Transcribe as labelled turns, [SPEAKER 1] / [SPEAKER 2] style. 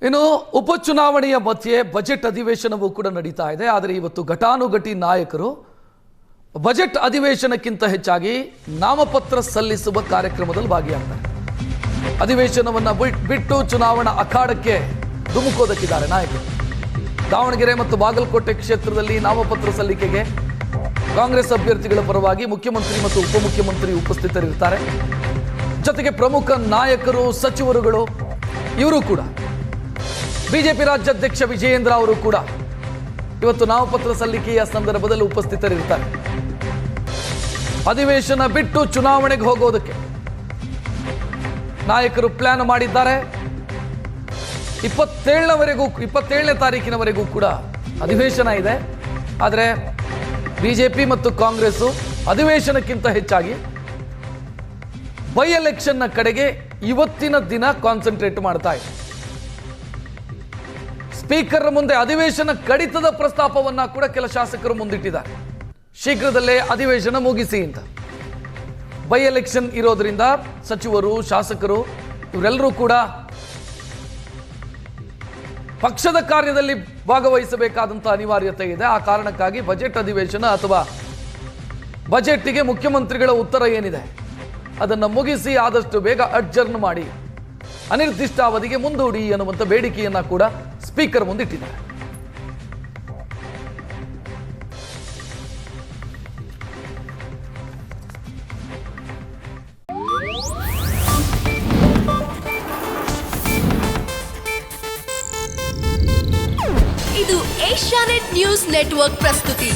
[SPEAKER 1] ಇನ್ನು ಉಪಚುನಾವಣೆಯ ಮಧ್ಯೆ ಬಜೆಟ್ ಅಧಿವೇಶನವೂ ಕೂಡ ನಡೀತಾ ಇದೆ. ಆದರೆ ಇವತ್ತು ಘಟಾನುಘಟಿ ನಾಯಕರು ಬಜೆಟ್ ಅಧಿವೇಶನಕ್ಕಿಂತ ಹೆಚ್ಚಾಗಿ ನಾಮಪತ್ರ ಸಲ್ಲಿಸುವ ಕಾರ್ಯಕ್ರಮದಲ್ಲಿ ಭಾಗಿಯಾಗ್ತಾರೆ. ಅಧಿವೇಶನವನ್ನು ಬಿಟ್ಟು ಚುನಾವಣಾ ಅಖಾಡಕ್ಕೆ ಧುಮುಕೋದಕ್ಕಿದ್ದಾರೆ ನಾಯಕರು. ದಾವಣಗೆರೆ ಮತ್ತು ಬಾಗಲಕೋಟೆ ಕ್ಷೇತ್ರದಲ್ಲಿ ನಾಮಪತ್ರ ಸಲ್ಲಿಕೆಗೆ ಕಾಂಗ್ರೆಸ್ ಅಭ್ಯರ್ಥಿಗಳ ಪರವಾಗಿ ಮುಖ್ಯಮಂತ್ರಿ ಮತ್ತು ಉಪಮುಖ್ಯಮಂತ್ರಿ ಉಪಸ್ಥಿತರಿರ್ತಾರೆ. ಜೊತೆಗೆ ಪ್ರಮುಖ ನಾಯಕರು, ಸಚಿವರುಗಳು ಇವರು ಕೂಡ, ಬಿಜೆಪಿ ರಾಜ್ಯಾಧ್ಯಕ್ಷ ವಿಜಯೇಂದ್ರ ಅವರು ಕೂಡ ಇವತ್ತು ನಾಮಪತ್ರ ಸಲ್ಲಿಕೆಯ ಸಂದರ್ಭದಲ್ಲಿ ಉಪಸ್ಥಿತರಿರ್ತಾರೆ. ಅಧಿವೇಶನ ಬಿಟ್ಟು ಚುನಾವಣೆಗೆ ಹೋಗೋದಕ್ಕೆ ನಾಯಕರು ಪ್ಲಾನ್ ಮಾಡಿದ್ದಾರೆ. 27ನೇ ತಾರೀಕಿನವರೆಗೂ ಕೂಡ ಅಧಿವೇಶನ ಇದೆ. ಆದರೆ ಬಿಜೆಪಿ ಮತ್ತು ಕಾಂಗ್ರೆಸ್ ಅಧಿವೇಶನಕ್ಕಿಂತ ಹೆಚ್ಚಾಗಿ ಬೈ ಎಲೆಕ್ಷನ್ನ ಕಡೆಗೆ ಇವತ್ತಿನ ದಿನ ಕಾನ್ಸಂಟ್ರೇಟ್ ಮಾಡ್ತಾ ಇದೆ. ಸ್ಪೀಕರ್ ಮುಂದೆ ಅಧಿವೇಶನ ಕಡಿತದ ಪ್ರಸ್ತಾಪವನ್ನ ಕೂಡ ಕೆಲ ಶಾಸಕರು ಮುಂದಿಟ್ಟಿದ್ದಾರೆ. ಶೀಘ್ರದಲ್ಲೇ ಅಧಿವೇಶನ ಮುಗಿಸಿ ಅಂತ. ಬೈ ಎಲೆಕ್ಷನ್ ಇರೋದ್ರಿಂದ ಸಚಿವರು, ಶಾಸಕರು ಇವರೆಲ್ಲರೂ ಕೂಡ ಪಕ್ಷದ ಕಾರ್ಯದಲ್ಲಿ ಭಾಗವಹಿಸಬೇಕಾದಂಥ ಅನಿವಾರ್ಯತೆ ಇದೆ. ಆ ಕಾರಣಕ್ಕಾಗಿ ಬಜೆಟ್ ಅಧಿವೇಶನ ಅಥವಾ ಬಜೆಟ್ಗೆ ಮುಖ್ಯಮಂತ್ರಿಗಳ ಉತ್ತರ ಏನಿದೆ ಅದನ್ನು ಮುಗಿಸಿ ಆದಷ್ಟು ಬೇಗ ಅಡ್ಜರ್ನ್ ಮಾಡಿ ಅನಿರ್ದಿಷ್ಟ ಅವಧಿಗೆ ಮುಂದೂಡಿ ಅನ್ನುವಂಥ ಬೇಡಿಕೆಯನ್ನ ಕೂಡ ಸ್ಪೀಕರ್ ಮುಂದಿಟ್ಟಿದ್ದಾರೆ.
[SPEAKER 2] ಇದು ಏಷ್ಯಾನೆಟ್ ನ್ಯೂಸ್ ನೆಟ್ವರ್ಕ್ ಪ್ರಸ್ತುತಿ.